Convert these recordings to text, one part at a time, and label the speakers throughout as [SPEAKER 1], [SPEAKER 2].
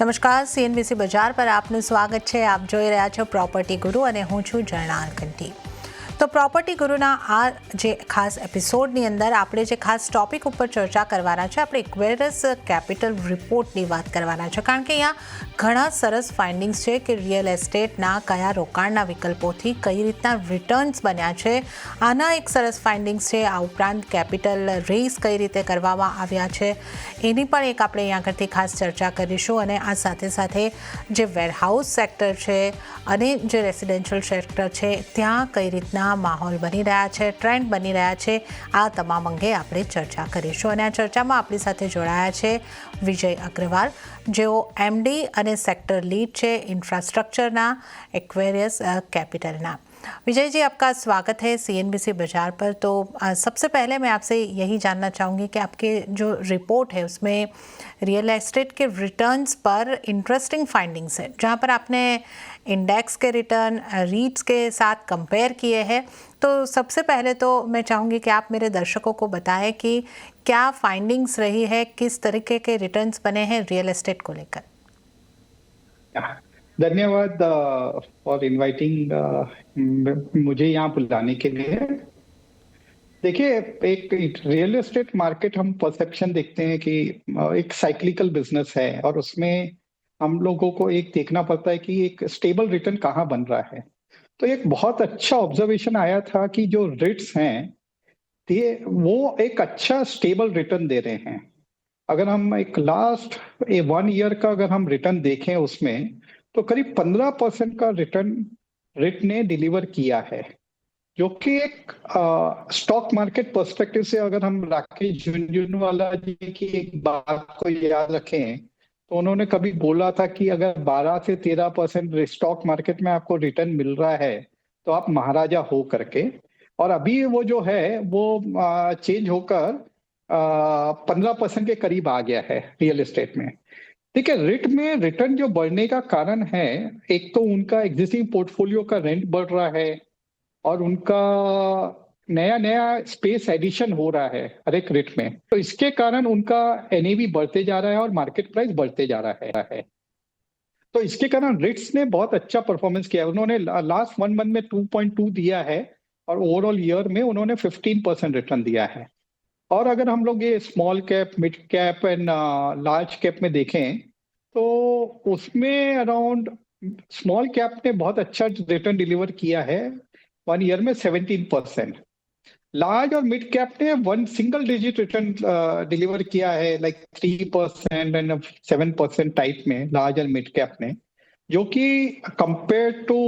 [SPEAKER 1] નમસ્કાર, CNBC બજાર પર આપનું સ્વાગત છે. આપ જોઈ રહ્યા છો પ્રોપર્ટી ગુરુ અને હું છું જર્નાલ કંઠી. તો પ્રોપર્ટી ગુરુના આ જે ખાસ એપિસોડની અંદર આપણે જે ખાસ ટોપિક ઉપર ચર્ચા કરવાના છે, આપણે ઇક્વેરસ કેપિટલ રિપોર્ટની વાત કરવાના છે, કારણ કે અહીંયા ઘણા સરસ ફાઇન્ડિંગ્સ છે કે રિયલ એસ્ટેટના કયા રોકાણના વિકલ્પોથી કઈ રીતના રિટર્ન્સ બન્યા છે. આના એક સરસ ફાઇન્ડિંગ્સ છે. આ ઉપરાંત કેપિટલ રેઝ કઈ રીતે કરવામાં આવ્યા છે એની પણ એક આપણે અહીંયા આગળથી ખાસ ચર્ચા કરીશું. અને આ સાથે સાથે જે વેરહાઉસ સેક્ટર છે અને જે રેસિડેન્શિયલ સેક્ટર છે ત્યાં કઈ રીતના માહોલ બની રહ્યા છે, ટ્રેન્ડ બની રહ્યા છે, આ તમામ અંગે આપણે ચર્ચા કરીશું. અને આ ચર્ચામાં આપણી સાથે જોડાયા છે વિજય અગ્રવાલ, જેઓ MD અને सेक्टर लीड છે इंफ्रास्ट्रक्चरना एक्वेरियस कैपिटलना. विजय जी, आपका स्वागत है CNBC बाजार पर. तो सबसे पहले मैं आपसे यही जानना चाहूँगी कि आपके जो रिपोर्ट है उसमें रियल एस्टेट के रिटर्न्स पर इंटरेस्टिंग फाइंडिंग्स है, जहाँ पर आपने इंडेक्स के रिटर्न रीट्स के साथ कंपेयर किए हैं. तो सबसे पहले तो मैं चाहूँगी कि आप मेरे दर्शकों को बताएं कि क्या फाइंडिंग्स रही है, किस तरीके के रिटर्न्स बने हैं रियल एस्टेट को लेकर.
[SPEAKER 2] धन्यवाद फॉर इनवाइटिंग मुझे यहाँ बुलाने के लिए. देखिए, एक रियल एस्टेट मार्केट हम परसेप्शन देखते हैं कि एक साइक्लिकल बिजनेस है और उसमें हम लोगों को एक देखना पड़ता है कि एक स्टेबल रिटर्न कहाँ बन रहा है. तो एक बहुत अच्छा ऑब्जर्वेशन आया था कि जो रिट्स हैं वो एक अच्छा स्टेबल रिटर्न दे रहे हैं. अगर हम एक लास्ट 1 ईयर का अगर हम रिटर्न देखें उसमें तो करीब 15% का रिटर्न रिट ने डिलीवर किया है, जो कि एक स्टॉक मार्केट पर्सपेक्टिव से अगर हम राकेश झुनझुनवाला जी की एक बात को याद रखें तो उन्होंने कभी बोला था कि अगर 12 से 13% स्टॉक मार्केट में आपको रिटर्न मिल रहा है तो आप महाराजा हो करके. और अभी वो जो है वो चेंज होकर 15% के करीब आ गया है रियल एस्टेट में. ठीक है, रिट में रिटर्न जो बढ़ने का कारण है, एक तो उनका एग्जिस्टिंग पोर्टफोलियो का रेंट बढ़ रहा है और उनका नया नया स्पेस एडिशन हो रहा है हर एक रिट में. तो इसके कारण उनका NAV बढ़ते जा रहा है और मार्केट प्राइस बढ़ते जा रहा है. तो इसके कारण रिट्स ने बहुत अच्छा परफॉर्मेंस किया. उन्होंने लास्ट 1 मंथ में 2.2 दिया है और ओवरऑल ईयर में उन्होंने 15% रिटर्न दिया है. और अगर हम लोग ये small cap, mid cap and large cap में देखें तो उसमें अराउंड स्मॉल कैप ने बहुत अच्छा रिटर्न डिलीवर किया है 1 ईयर में 17%. लार्ज और मिड कैप ने 1 सिंगल डिजिट रिटर्न डिलीवर किया है, लाइक 3% एंड 7% टाइप में लार्ज और मिड कैप ने, जो कि कंपेयर टू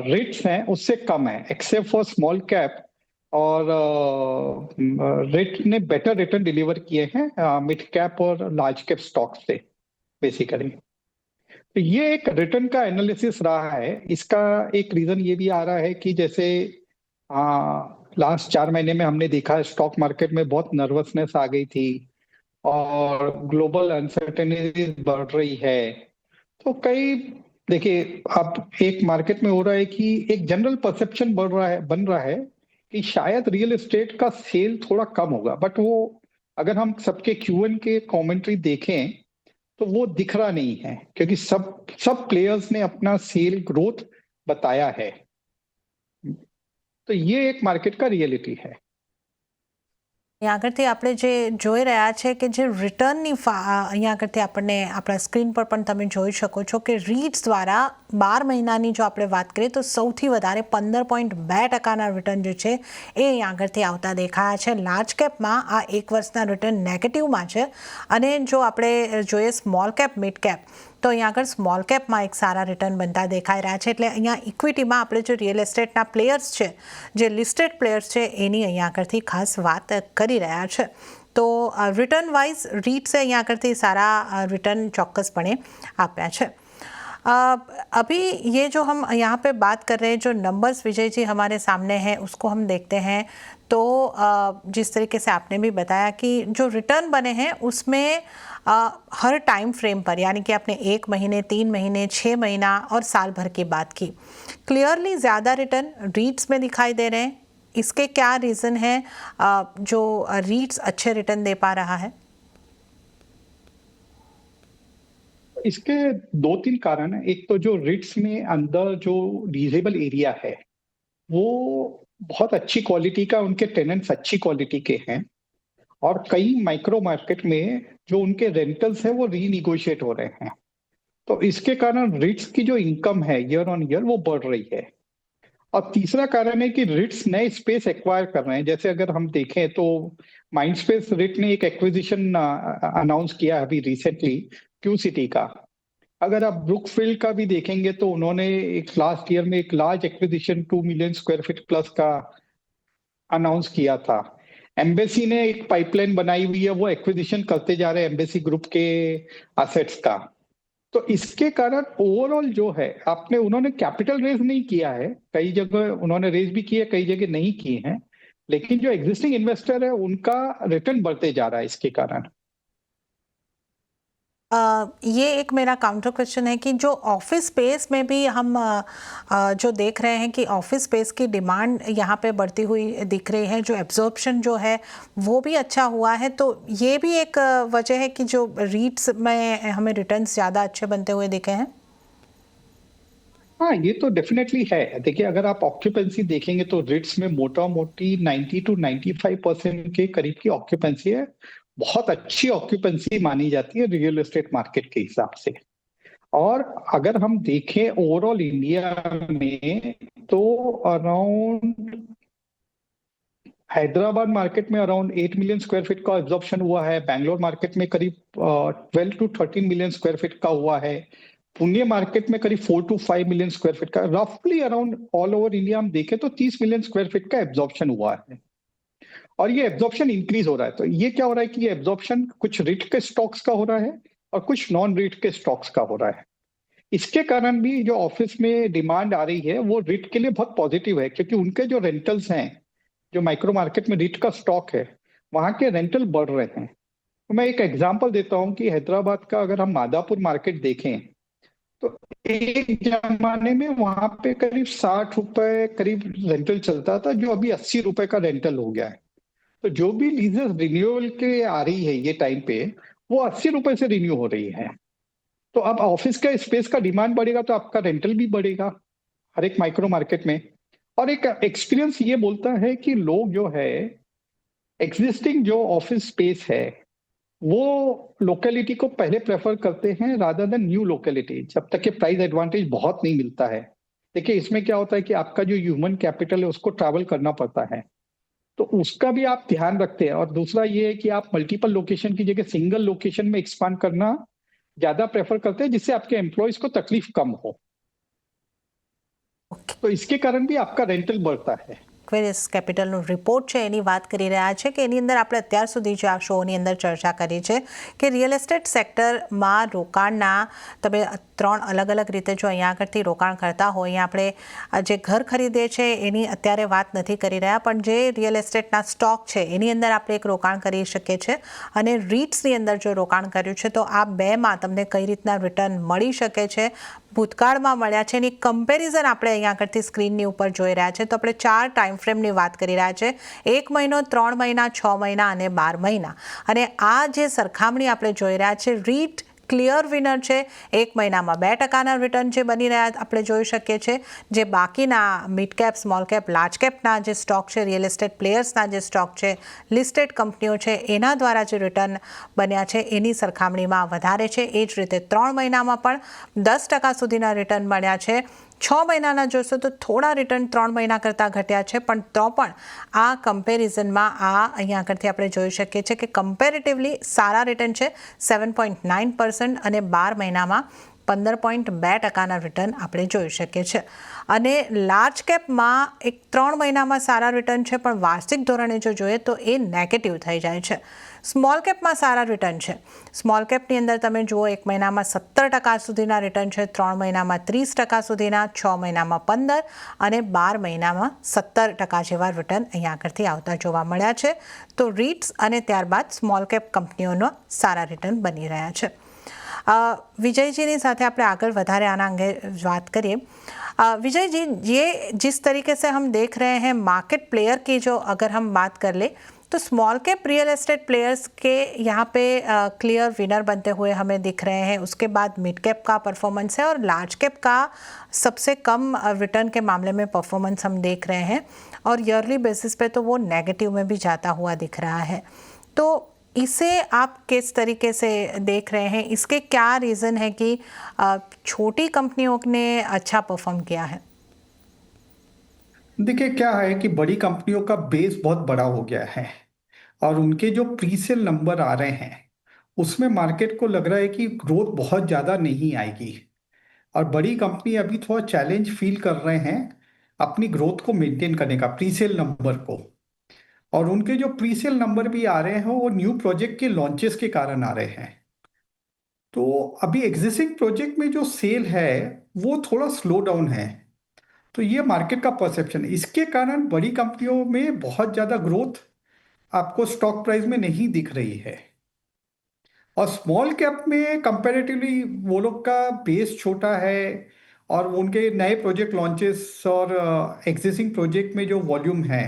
[SPEAKER 2] रिट्स हैं उससे कम है, एक्सेप्ट फॉर स्मॉल कैप. और रेट ने बेटर रिटर्न डिलीवर किए हैं मिड कैप और लार्ज कैप स्टॉक से बेसिकली. तो ये एक रिटर्न का एनालिसिस रहा है. इसका एक रीजन ये भी आ रहा है कि जैसे लास्ट 4 महीने में हमने देखा स्टॉक मार्केट में बहुत नर्वसनेस आ गई थी और ग्लोबल अनसर्टेनिटी बढ़ रही है. तो देखिए, अब एक मार्केट में हो रहा है कि एक जनरल परसेप्शन बन रहा है कि शायद रियल एस्टेट का सेल थोड़ा कम होगा. बट वो अगर हम सबके Q&A के कमेंट्री देखें तो वो दिख रहा नहीं है, क्योंकि सब प्लेयर्स ने अपना सेल ग्रोथ बताया है. तो ये एक मार्केट का रियलिटी है.
[SPEAKER 1] આગળથી આપણે જે જોઈ રહ્યા છે કે જે રિટર્નની અહીંયા આગળથી આપણને આપણા સ્ક્રીન પર પણ તમે જોઈ શકો છો કે રીટ્સ દ્વારા 12 મહિનાની જો આપણે વાત કરીએ તો સૌથી વધારે 15.2% રિટર્ન જે છે એ અહીંયા આગળથી આવતા દેખાયા છે. લાર્જ કેપમાં આ 1 વર્ષના રિટર્ન નેગેટિવમાં છે. અને જો આપણે જોઈએ સ્મોલ કેપ, મિડ કેપ, તો અહીંયા આગળ સ્મોલ કેપમાં એક સારા રિટર્ન બનતા દેખાઈ રહ્યા છે. એટલે અહીંયા ઇક્વિટીમાં આપણે જે રિયલ એસ્ટેટના પ્લેયર્સ છે, જે લિસ્ટેડ પ્લેયર્સ છે, એની અહીંયા આગળથી ખાસ વાત કરી રહ્યા છે. તો રિટર્ન વાઇઝ રીટ્સે અહીંયા આગળથી સારા रिटर्न ચોક્કસપણે આપ્યા છે. अभी ये जो हम यहाँ पे बात कर रहे हैं, जो नंबर्स विजय जी हमारे सामने हैं उसको हम देखते हैं. तो जिस तरीके से आपने भी बताया कि जो रिटर्न बने हैं उसमें हर टाइम फ्रेम पर, यानी कि आपने 1 महीने, 3 महीने, 6 महीना और साल भर की बात की, क्लियरली ज़्यादा रिटर्न रीट्स में दिखाई दे रहे हैं. इसके क्या रीज़न है जो रीट्स अच्छे रिटर्न दे पा रहा है?
[SPEAKER 2] इसके 2-3 कारण हैं। एक तो जो रिट्स में अंदर जो लीजेबल एरिया है, वो बहुत अच्छी क्वालिटी का, उनके टेनेंट्स अच्छी क्वालिटी के हैं और कई माइक्रो मार्केट में जो उनके रेंटल्स है वो रीनिगोशिएट हो रहे हैं। तो इसके कारण रिट्स की जो इनकम है ईयर ऑन ईयर वो बढ़ रही है। और तीसरा कारण है कि रिट्स नए स्पेस एक्वायर कर रहे हैं। जैसे अगर हम देखें तो माइंडस्पेस रिट ने एक एक्विजिशन अनाउंस किया अभी रिसेंटली क्यू सिटी का। अगर आप ब्रुकफील्ड का भी देखेंगे तो उन्होंने एक लास्ट ईयर में एक large acquisition 2 million square feet plus का अनाउंस किया था। एम्बेसी ने एक पाइपलाइन बनाई हुई है, वो एक्विजिशन करते जा रहे हैं एम्बेसी ग्रुप के एसेट्स का। तो इसके कारण ओवरऑल जो है आपने उन्होंने कैपिटल रेज नहीं किया है, कई जगह उन्होंने रेज भी किए, कई जगह नहीं किए हैं, लेकिन जो एग्जिस्टिंग इन्वेस्टर है उनका रिटर्न बढ़ते जा रहा है इसके कारण।
[SPEAKER 1] ये एक मेरा काउंटर क्वेश्चन है कि जो ऑफिस स्पेस में भी हम जो देख रहे हैं कि ऑफिस स्पेस की डिमांड यहाँ पे बढ़ती हुई दिख रही है, जो एब्जॉर्प्शन जो है वो भी अच्छा हुआ है, तो ये भी एक वजह है कि जो रीट्स में हमें रिटर्न्स ज़्यादा अच्छे बनते हुए दिखे हैं।
[SPEAKER 2] हाँ, ये तो डेफिनेटली है। देखिए, अगर आप ऑक्यूपेंसी देखेंगे तो रिट्स में मोटा मोटी 90 to 95% के करीब की ऑक्यूपेंसी है। बहुत अच्छी ऑक्यूपेंसी मानी जाती है रियल एस्टेट मार्केट के हिसाब से। और अगर हम देखें ओवरऑल इंडिया में तो अराउंड हैदराबाद मार्केट में अराउंड 8 मिलियन स्क्वायर फीट का एब्जॉर्प्शन हुआ है। बैंगलोर मार्केट में करीब 12 to 13 मिलियन स्क्वायर फीट का हुआ है। पुणे मार्केट में करीब 4 to 5 मिलियन स्क्वायर फीट का, रफली अराउंड ऑल ओवर इंडिया हम देखें तो 30 मिलियन स्क्वायर फीट का एब्जॉर्प्शन हुआ है। और ये एब्जॉर्प्शन इंक्रीज हो रहा है। तो ये क्या हो रहा है कि ये एब्जॉर्प्शन कुछ रिट के स्टॉक्स का हो रहा है और कुछ नॉन रिट के स्टॉक्स का हो रहा है। इसके कारण भी जो ऑफिस में डिमांड आ रही है वो रिट के लिए बहुत पॉजिटिव है, क्योंकि उनके जो रेंटल्स हैं, जो माइक्रो मार्केट में रिट का स्टॉक है, वहां के रेंटल बढ़ रहे हैं। तो मैं एक एग्जांपल देता हूं कि हैदराबाद का अगर हम मादापुर मार्केट देखें तो एक जमाने में वहां पे करीब 60 रुपए करीब रेंटल चलता था, जो अभी 80 रुपए का रेंटल हो गया है। तो जो भी लीजेस रिन्यूअल के आ रही है ये टाइम पे, वो 80 रुपए से रिन्यू हो रही है। तो अब ऑफिस का स्पेस का डिमांड बढ़ेगा तो आपका रेंटल भी बढ़ेगा हर एक माइक्रो मार्केट में। और एक एक्सपीरियंस ये बोलता है कि लोग जो है एग्जिस्टिंग जो ऑफिस स्पेस है वो लोकेलिटी को पहले प्रेफर करते हैं रादर देन न्यू लोकेलिटी, जब तक कि प्राइस एडवांटेज बहुत नहीं मिलता है। देखिए, इसमें क्या होता है कि आपका जो ह्यूमन कैपिटल है उसको ट्रैवल करना पड़ता है, तो उसका भी आप ध्यान रखते हैं। और दूसरा ये है कि आप मल्टीपल लोकेशन की जगह सिंगल लोकेशन में एक्सपांड करना ज्यादा प्रेफर करते हैं, जिससे आपके एम्प्लॉयज को तकलीफ कम हो। તો इसके कारण भी आपका रेंटल बढ़ता है।
[SPEAKER 1] ક્વેરિયસ કેપિટલનું રિપોર્ટ છે એની વાત કરી રહ્યા છે કે એની અંદર આપણે અત્યાર સુધી જે આ શોની અંદર ચર્ચા કરી છે કે રિયલ એસ્ટેટ સેક્ટરમાં રોકાણના તમે ત્રણ અલગ અલગ રીતે જો અહીંયા આગળથી રોકાણ કરતા હોય, અહીંયા આપણે જે ઘર ખરીદે છે એની અત્યારે વાત નથી કરી રહ્યા, પણ જે રિયલ એસ્ટેટના સ્ટોક છે એની અંદર આપણે એક રોકાણ કરી શકીએ છીએ અને રીટ્સની અંદર જો રોકાણ કર્યું છે તો આ બેમાં તમને કઈ રીતના રિટર્ન મળી શકે છે, ભૂતકાળમાં મળ્યા છે, એની કમ્પેરિઝન આપણે અહીંયા આગળથી સ્ક્રીનની ઉપર જોઈ રહ્યા છે। તો આપણે 4 ટાઈમ ફ્રેમની વાત કરી રહ્યા છે, 1 મહિનો, 3 મહિના, 6 મહિના અને 12 મહિના। અને આ જે સરખામણી આપણે જોઈ રહ્યા છે, રીટ ક્લિયર વિનર છે। 1 મહિનામાં 2% રિટર્ન જે બની રહ્યા આપણે જોઈ શકીએ છીએ, જે બાકીના mid cap, small cap, large કેપના જે સ્ટોક છે, રિયલ એસ્ટેટ પ્લેયર્સના જે સ્ટોક છે, લિસ્ટેડ કંપનીઓ છે, એના દ્વારા જે રિટર્ન બન્યા છે એની સરખામણીમાં વધારે છે। એ જ રીતે 3 મહિનામાં પણ 10% સુધીના રિટર્ન મળ્યા છે। 6 મહિનાના જોશો તો થોડા રિટર્ન 3 મહિના કરતાં ઘટ્યા છે, પણ તો પણ આ કમ્પેરિઝનમાં આ અહીંયા આગળથી આપણે જોઈ શકીએ છીએ કે કમ્પેરેટિવલી સારા રિટર્ન છે, 7.9% અને 12 મહિનામાં 15.2%ના રિટર્ન આપણે જોઈ શકીએ છીએ। અને લાર્જ કેપમાં એક 3 મહિનામાં સારા રિટર્ન છે, પણ વાર્ષિક ધોરણે જો જોઈએ તો એ નેગેટિવ થઈ જાય છે। સ્મોલ કેપમાં સારા રિટર્ન છે। સ્મોલ કેપની અંદર તમે જુઓ 1 મહિનામાં 17% સુધીના રિટર્ન છે, 3 મહિનામાં 30% સુધીના, 6 મહિનામાં 15 અને 12 મહિનામાં 17% જેવા રિટર્ન અહીંયા આગળથી આવતા જોવા મળ્યા છે। તો રીટ્સ અને ત્યારબાદ સ્મોલ કેપ કંપનીઓનો સારા રિટર્ન બની રહ્યા છે। विजयजी साथ आप आगे વધારે આના અંગે बात करिए। विजय जी, ये जिस तरीके से हम देख रहे हैं मार्केट प्लेयर की, जो अगर हम बात कर ले तो small cap real estate players के यहाँ पे क्लियर विनर बनते हुए हमें दिख रहे हैं। उसके बाद मिड कैप का परफॉर्मेंस है और लार्ज कैप का सबसे कम रिटर्न के मामले में परफॉर्मेंस हम देख रहे हैं, और ईयरली बेसिस पे तो वो नेगेटिव में भी जाता हुआ दिख रहा है। तो इसे आप किस तरीके से देख रहे हैं? इसके क्या रीज़न है कि छोटी कंपनियों ने अच्छा परफॉर्म किया है?
[SPEAKER 2] देखिए क्या है कि बड़ी कंपनियों का बेस बहुत बड़ा हो गया है और उनके जो प्री सेल नंबर आ रहे हैं उसमें मार्केट को लग रहा है कि ग्रोथ बहुत ज़्यादा नहीं आएगी। और बड़ी कंपनी अभी थोड़ा चैलेंज फील कर रहे हैं अपनी ग्रोथ को मेंटेन करने का, प्री सेल नंबर को। और उनके जो प्री सेल नंबर भी आ रहे हैं वो न्यू प्रोजेक्ट के लॉन्चेस के कारण आ रहे हैं। तो अभी एग्जिस्टिंग प्रोजेक्ट में जो सेल है वो थोड़ा स्लो डाउन है। तो ये मार्केट का परसेप्शन है, इसके कारण बड़ी कंपनियों में बहुत ज़्यादा ग्रोथ आपको स्टॉक प्राइस में नहीं दिख रही है। और स्मॉल कैप में कंपैरेटिवली वो लोग का बेस छोटा है और उनके नए प्रोजेक्ट लॉन्चेस और एग्जिस्टिंग प्रोजेक्ट में जो वॉल्यूम है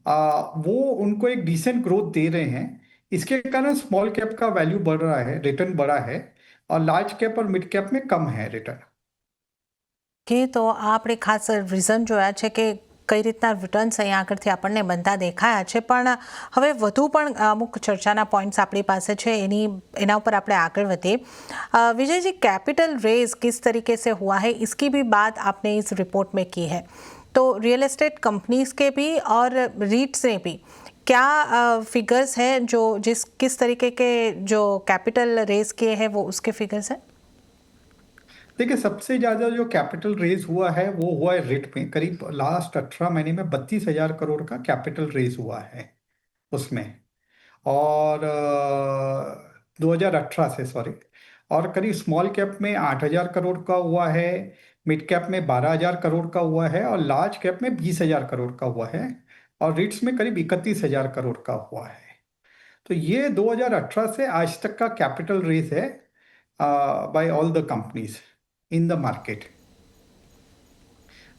[SPEAKER 2] वो उनको एक डिसेंट ग्रोथ दे रहे हैं। इसके कारण स्मॉल कैप का वैल्यू बढ़ रहा है, रिटर्न बढ़ा है, और लार्ज कैप और मिड कैप में कम है रिटर्न।
[SPEAKER 1] કે તો આ આપણે ખાસ રીઝન જોયા છે કે કઈ રીતના રિટર્ન્સ અહીંયા આગળથી આપણને બનતા દેખાયા છે, પણ હવે વધુ પણ અમુક ચર્ચાના પોઈન્ટ્સ આપણી પાસે છે એના ઉપર આપણે આગળ વધીએ। વિજયજી, कैपिटल रेज किस तरीके से हुआ है इसकी भी बात आपने इस रिपोर्ट में की है, तो रियल एस्टेट कंपनीज के भी और रीट्स ने भी क्या फिगर्स हैं जो किस तरीके के जो कैपिटल रेज किए हैं वो उसके फिगर्स हैं?
[SPEAKER 2] देखिए सबसे ज्यादा जो कैपिटल रेज हुआ है वो हुआ है रिट में, करीब लास्ट 18 महीने में 32,000 करोड़ का कैपिटल रेज हुआ है उसमें। और 2018 से, सॉरी। और करीब स्मॉल कैप में 8,000 करोड़ का हुआ है, मिड कैप में 12,000 करोड़ का हुआ है, और लार्ज कैप में 20,000 करोड़ का हुआ है, और रिट्स में करीब 31,000 करोड़ का हुआ है। तो ये 2018 से आज तक का कैपिटल रेज है by all the companies in the market.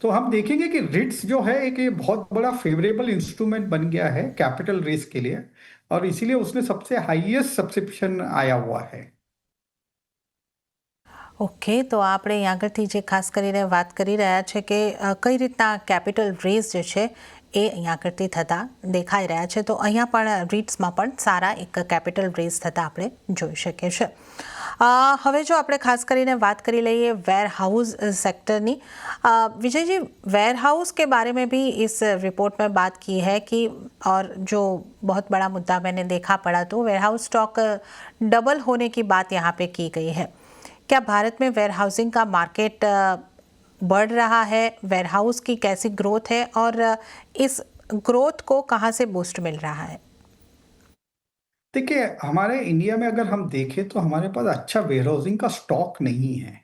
[SPEAKER 2] तो हम देखेंगे कि रिट्स जो है एक ये बहुत बड़ा फेवरेबल इंस्ट्रूमेंट बन गया है कैपिटल रेज के लिए, और इसीलिए उसने सबसे हाईएस्ट सब्सक्रिप्शन आया हुआ है।
[SPEAKER 1] ઓકે, તો આપણે અહીં આગળથી જે ખાસ કરીને વાત કરી રહ્યા છે કે કઈ રીતના કેપિટલ રેઝ જે છે એ અહીં આગળથી થતા દેખાઈ રહ્યા છે, તો અહીંયા પણ રીટ્સમાં પણ સારા એક કેપિટલ રેઝ થતા આપણે જોઈ શકીએ છીએ। હવે જો આપણે ખાસ કરીને વાત કરી લઈએ વેર हाउस सेक्टरनी, विजय जी वेयर हाउस के बारे में भी इस रिपोर्ट में बात की है कि, और जो बहुत बड़ा मुद्दा मैंने देखा पड़ा, तो वेयर हाउस स्टॉक डबल होने की बात यहाँ पे की गई है। क्या भारत में वेयर हाउसिंग का मार्केट बढ़ रहा है? वेयर हाउस की कैसी ग्रोथ है और इस ग्रोथ को कहाँ से बूस्ट मिल रहा है?
[SPEAKER 2] देखिए हमारे इंडिया में अगर हम देखें तो हमारे पास अच्छा वेयर हाउसिंग का स्टॉक नहीं है।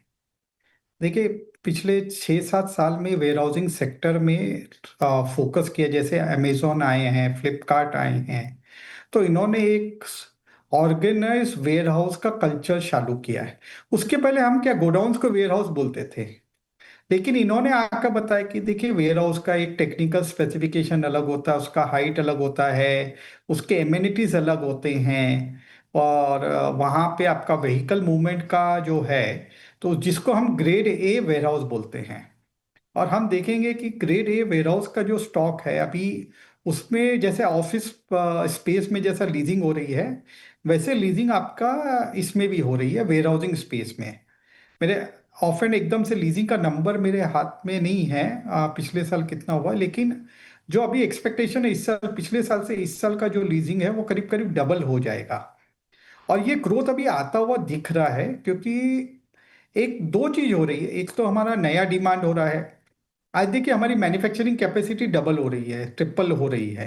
[SPEAKER 2] देखिए पिछले 6-7 साल में वेयर हाउसिंग सेक्टर में फोकस किया, जैसे अमेजोन आए हैं, फ्लिपकार्ट आए हैं, तो इन्होंने एक ऑर्गेनाइज वेयर हाउस का कल्चर चालू किया है। उसके पहले हम क्या गोडाउन्स को वेयर हाउस बोलते थे, लेकिन इन्होंने आकर बताया कि देखिए वेयर हाउस का एक टेक्निकल स्पेसिफिकेशन अलग होता है, उसका हाइट अलग होता है, उसके एमिनिटीज अलग होते हैं, और वहाँ पे आपका व्हीकल मूवमेंट का जो है, तो जिसको हम ग्रेड ए वेयर हाउस बोलते हैं। और हम देखेंगे कि ग्रेड ए वेयरहाउस का जो स्टॉक है अभी, उसमें जैसे ऑफिस स्पेस में जैसा लीजिंग हो रही है, वैसे लीजिंग आपका इसमें भी हो रही है वेयर हाउसिंग स्पेस में। मेरे ऑफ एंड एकदम से लीजिंग का नंबर मेरे हाथ में नहीं है पिछले साल कितना हुआ, लेकिन जो अभी एक्सपेक्टेशन है इस साल, पिछले साल से इस साल का जो लीजिंग है वो करीब करीब डबल हो जाएगा। और ये ग्रोथ अभी आता हुआ दिख रहा है क्योंकि एक दो चीज हो रही है। एक तो हमारा नया डिमांड हो रहा है। आज देखिए हमारी मैन्युफैक्चरिंग कैपेसिटी डबल हो रही है, ट्रिपल हो रही है।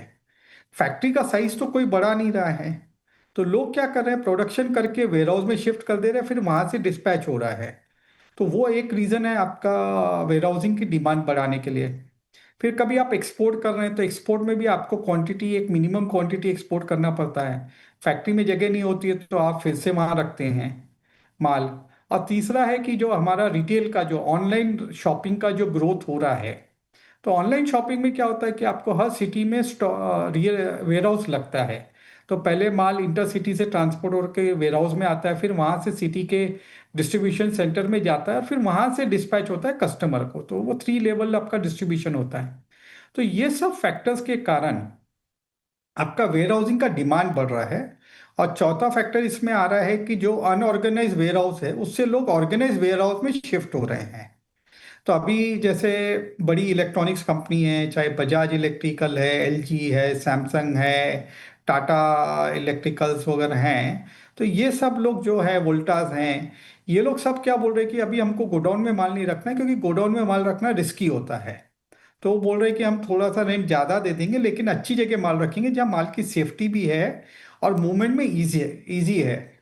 [SPEAKER 2] फैक्ट्री का साइज तो कोई बढ़ा नहीं रहा है, तो लोग क्या कर रहे हैं, प्रोडक्शन करके वेयरहाउस में शिफ्ट कर दे रहे हैं, फिर वहां से डिस्पैच हो रहा है। तो वो एक रीजन है आपका वेयरहाउसिंग की डिमांड बढ़ाने के लिए। फिर कभी आप एक्सपोर्ट कर रहे हैं तो एक्सपोर्ट में भी आपको क्वांटिटी, एक मिनिमम क्वांटिटी एक्सपोर्ट करना पड़ता है। फैक्ट्री में जगह नहीं होती है तो आप फिर से वहां रखते हैं माल। और तीसरा है कि जो हमारा रिटेल का, जो ऑनलाइन शॉपिंग का जो ग्रोथ हो रहा है,
[SPEAKER 3] तो ऑनलाइन शॉपिंग में क्या होता है कि आपको हर सिटी में रियल वेयर हाउस लगता है। तो पहले माल इंटर सिटी से ट्रांसपोर्ट होकर वेयर हाउस में आता है, फिर वहां से सिटी के डिस्ट्रीब्यूशन सेंटर में जाता है और फिर वहां से डिस्पैच होता है कस्टमर को। तो वो 3 लेवल आपका डिस्ट्रीब्यूशन होता है। तो ये सब फैक्टर्स के कारण आपका वेयर हाउसिंग का डिमांड बढ़ रहा है। और चौथा फैक्टर इसमें आ रहा है कि जो अनऑर्गेनाइज वेयर हाउस है उससे लोग ऑर्गेनाइज वेयर हाउस में शिफ्ट हो रहे हैं। तो अभी जैसे बड़ी इलेक्ट्रॉनिक्स कंपनी है, चाहे बजाज इलेक्ट्रिकल है, एलजी है, सैमसंग है, टाटा इलेक्ट्रिकल्स वगैरह हैं। तो ये सब लोग जो है, वोल्टास हैं, ये लोग सब क्या बोल रहे हैं कि अभी हमको गोडाउन में माल नहीं रखना है, क्योंकि गोडाउन में माल रखना रिस्की होता है। तो वो बोल रहे हैं कि हम थोड़ा सा रेंट ज़्यादा दे देंगे लेकिन अच्छी जगह माल रखेंगे जहाँ माल की सेफ्टी भी है और मूवमेंट में इजी है।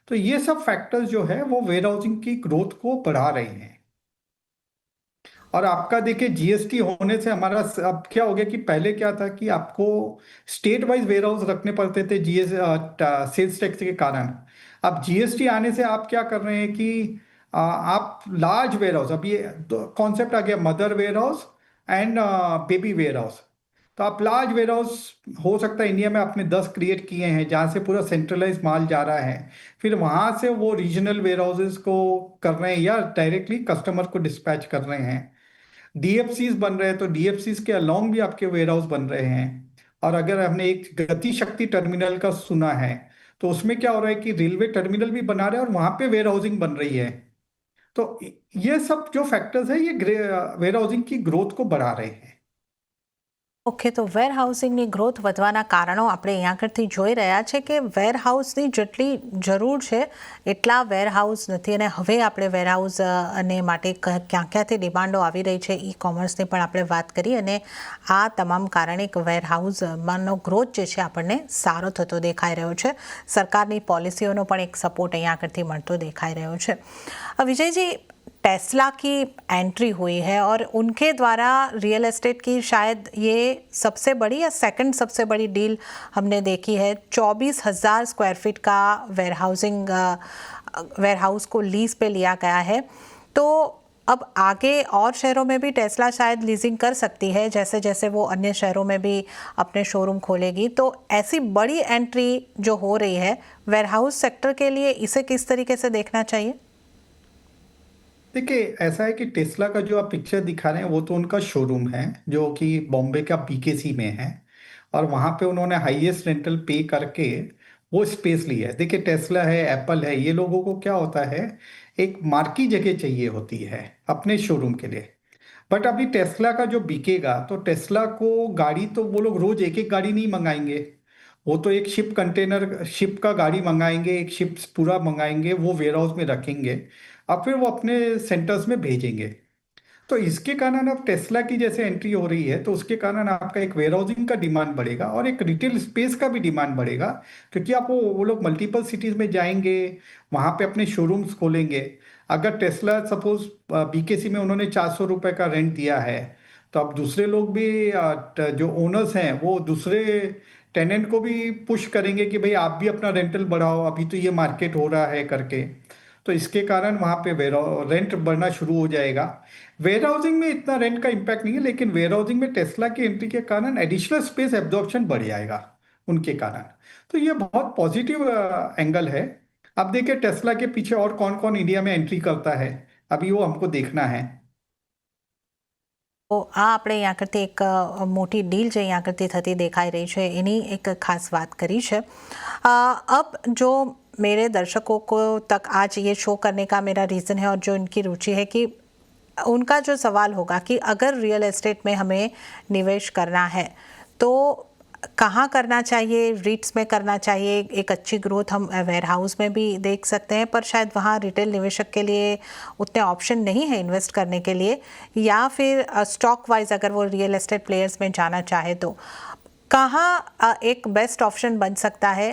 [SPEAKER 3] तो ये सब फैक्टर्स जो है वो वेयर हाउसिंग की ग्रोथ को बढ़ा रहे हैं। और आपका देखिए जीएसटी होने से हमारा अब क्या हो गया कि पहले क्या था कि आपको स्टेट वाइज वेयर हाउस रखने पड़ते थे जीएस सेल्स टैक्स के कारण। अब जीएसटी आने से आप क्या कर रहे हैं कि आप लार्ज वेयर हाउस, अब ये कॉन्सेप्ट आ गया mother warehouse and baby warehouse. तो आप लार्ज वेयर हाउस, हो सकता है इंडिया में आपने 10 क्रिएट किए हैं जहाँ से पूरा सेंट्रलाइज माल जा रहा है, फिर वहां से वो रीजनल वेयर हाउसेस को कर रहे हैं या डायरेक्टली कस्टमर को डिस्पैच कर रहे हैं। डीएफसीज बन रहे हैं, तो डीएफसीज के अलोंग भी आपके वेयर हाउस बन रहे हैं। और अगर हमने एक गति शक्ति टर्मिनल का सुना है, तो उसमें क्या हो रहा है कि रेलवे टर्मिनल भी बना रहे हैं और वहां पे वेयर हाउसिंग बन रही है। तो ये सब जो फैक्टर्स है ये वेयर हाउसिंग की ग्रोथ को बढ़ा रहे हैं।
[SPEAKER 1] ઓકે, તો વેર હાઉસિંગની ગ્રોથ વધવાના કારણો આપણે અહીંયા આગળથી જોઈ રહ્યા છે કે વેર હાઉસની જેટલી જરૂર છે એટલા વેર હાઉસ નથી, અને હવે આપણે વેર હાઉસ અને માટે ક્યાં ક્યાંથી ડિમાન્ડો આવી રહી છે ઈ કોમર્સની પણ આપણે વાત કરી, અને આ તમામ કારણે વેર હાઉસમાંનો ગ્રોથ જે છે આપણને સારો થતો દેખાઈ રહ્યો છે. સરકારની પોલિસીઓનો પણ એક સપોર્ટ અહીંયા આગળથી મળતો દેખાઈ રહ્યો છે. વિજયજી, टेस्ला की एंट्री हुई है और उनके द्वारा रियल एस्टेट की शायद ये सबसे बड़ी या सेकंड सबसे बड़ी डील हमने देखी है. 24,000 स्क्वायर फीट का वेयर हाउस को लीज पे लिया गया है. तो अब आगे और शहरों में भी टेस्ला शायद लीजिंग कर सकती है, जैसे जैसे वो अन्य शहरों में भी अपने शोरूम खोलेगी. तो ऐसी बड़ी एंट्री जो हो रही है वेयर हाउस सेक्टर के लिए, इसे किस तरीके से देखना चाहिए?
[SPEAKER 3] देखिए, ऐसा है कि टेस्ला का जो आप पिक्चर दिखा रहे हैं वो तो उनका शोरूम है जो कि बॉम्बे का पीकेसी में है। और वहाँ पे उन्होंने हाईएस्ट रेंटल पे करके वो स्पेस लिया है। देखिए, टेस्ला है, एप्पल है, ये लोगों को क्या होता है, एक मार्की जगह चाहिए होती है अपने शोरूम के लिए। बट अभी टेस्ला का जो बिकेगा, तो टेस्ला को गाड़ी तो वो लोग रोज एक एक गाड़ी नहीं मंगाएंगे। वो तो एक शिप कंटेनर, शिप का गाड़ी मंगाएंगे, एक शिप पूरा मंगाएंगे, वो वेयर हाउस में रखेंगे और फिर वो अपने सेंटर्स में भेजेंगे। तो इसके कारण अब टेस्ला की जैसे एंट्री हो रही है, तो उसके कारण आपका एक वेयर हाउसिंग का डिमांड बढ़ेगा और एक रिटेल स्पेस का भी डिमांड बढ़ेगा। क्योंकि आप वो लोग मल्टीपल सिटीज में जाएंगे, वहां पे अपने शोरूम्स खोलेंगे। अगर टेस्ला सपोज बीकेसी में उन्होंने 400 रुपये का रेंट दिया है, तो अब दूसरे लोग भी जो ओनर्स हैं वो दूसरे टेनेंट को भी पुश करेंगे कि भाई आप भी अपना रेंटल बढ़ाओ, अभी तो ये मार्केट हो रहा है करके। तो इसके कारण वहाँ पे रेंट बढ़ना शुरू हो जाएगा। वेयर हाउसिंग में इतना रेंट का इम्पैक्ट नहीं है, लेकिन वेयर हाउसिंग में टेस्ला की एंट्री के कारण एडिशनल स्पेस एब्जॉर्प्शन बढ़ जाएगा उनके कारण। तो ये बहुत पॉजिटिव एंगल है। अब देखिए टेस्ला के पीछे और कौन कौन इंडिया में एंट्री करता है, अभी वो हमको देखना है।
[SPEAKER 1] તો આ આપણે અહીંયા કરતી એક મોટી ડીલ જે અહીંયા કરતી થતી દેખાઈ રહી છે એની એક ખાસ વાત કરી છે. अब जो मेरे दर्शकों को तक आज ये शो करने का मेरा रीज़न है और जो इनकी रुचि है कि उनका जो सवाल होगा कि अगर रियल एस्टेट में हमें निवेश करना है तो कहाँ करना चाहिए, रीट्स में करना चाहिए. एक अच्छी ग्रोथ हम वेयर हाउस में भी देख सकते हैं, पर शायद वहाँ रिटेल निवेशक के लिए उतने ऑप्शन नहीं है इन्वेस्ट करने के लिए, या फिर स्टॉक वाइज अगर वो रियल एस्टेट प्लेयर्स में जाना चाहे तो कहाँ एक बेस्ट ऑप्शन बन सकता है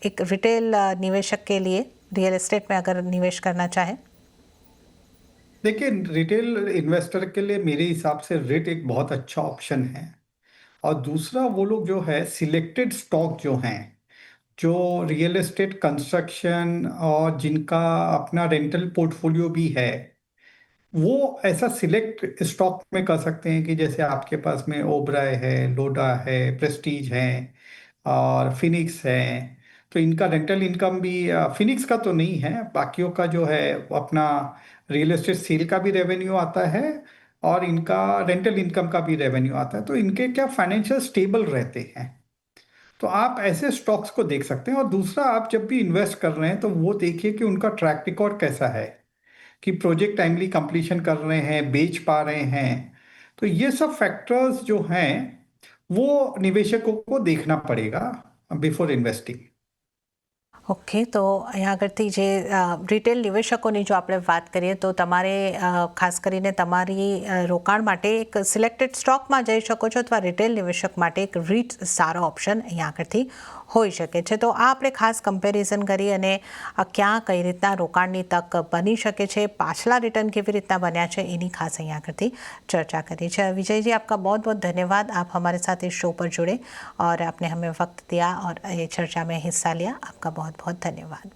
[SPEAKER 1] एक रिटेल निवेशक के लिए रियल एस्टेट में अगर निवेश करना चाहे.
[SPEAKER 3] देखिए, रिटेल इन्वेस्टर के लिए मेरे हिसाब से रेट एक बहुत अच्छा ऑप्शन है। और दूसरा, वो लोग जो है सिलेक्टेड स्टॉक जो हैं, जो रियल एस्टेट कंस्ट्रक्शन और जिनका अपना रेंटल पोर्टफोलियो भी है, वो ऐसा सिलेक्ट स्टॉक में कर सकते हैं कि जैसे आपके पास में ओबराय है, लोडा है, प्रेस्टीज है और फिनिक्स है। तो इनका रेंटल इनकम भी, फिनिक्स का तो नहीं है, बाकियों का जो है वो अपना रियल एस्टेट सेल का भी रेवेन्यू आता है और इनका रेंटल इनकम का भी रेवेन्यू आता है। तो इनके क्या फाइनेंशियल स्टेबल रहते हैं। तो आप ऐसे स्टॉक्स को देख सकते हैं। और दूसरा, आप जब भी इन्वेस्ट कर रहे हैं तो वो देखिए कि उनका ट्रैक रिकॉर्ड कैसा है, कि प्रोजेक्ट टाइमली कंप्लीशन कर रहे हैं, बेच पा रहे हैं। तो ये सब फैक्टर्स जो हैं वो निवेशकों को देखना पड़ेगा बिफोर इन्वेस्टिंग।
[SPEAKER 1] ઓકે, તો અહીંયા આગળથી જે રિટેલ નિવેશકોની જો આપણે વાત કરીએ તો તમારે ખાસ કરીને તમારી રોકાણ માટે એક સિલેક્ટેડ સ્ટોકમાં જઈ શકો છો અથવા રિટેલ નિવેશક માટે એક રીટ સારો ઓપ્શન અહીંયા આગળથી હોઈ શકે છે. તો આ આપણે ખાસ કમ્પેરિઝન કરી અને ક્યાં કઈ રીતના રોકાણની તક બની શકે છે, પાછલા રિટર્ન કેવી રીતના બન્યા છે એની ખાસ અહીંયા આગળથી चर्चा करी है. विजय जी, आपका बहुत बहुत धन्यवाद. आप हमारे साथ इस शो पर जुड़े और आपने हमें वक्त दिया और ये चर्चा में हिस्सा लिया. आपका बहुत बहुत धन्यवाद.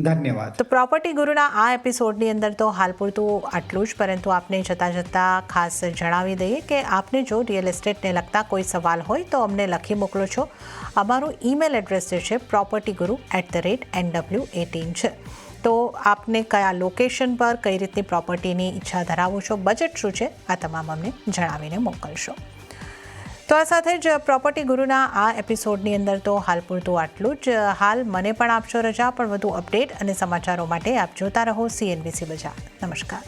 [SPEAKER 3] ધન્યવાદ.
[SPEAKER 1] તો પ્રોપર્ટી ગુરુના આ એપિસોડની અંદર તો હાલ પૂરતું આટલું જ, પરંતુ આપને જતાં જતાં ખાસ જણાવી દઈએ કે આપને જો રિયલ એસ્ટેટને લગતા કોઈ સવાલ હોય તો અમને લખી મોકલો છો. અમારું ઈમેલ એડ્રેસ જે છે propertyguru@nw18 છે. તો આપને કયા લોકેશન પર કઈ રીતની પ્રોપર્ટીની ઈચ્છા ધરાવો છો, બજેટ શું છે, આ તમામ અમને જણાવીને મોકલશો. તો આ સાથે જ પ્રોપર્ટી ગુરુના આ એપિસોડની અંદર તો હાલ પૂરતું આટલું જ. હાલ મને પણ આપશો રજા, પણ વધુ અપડેટ અને સમાચારો માટે આપ જોતા રહો CNBC બજાર. નમસ્કાર.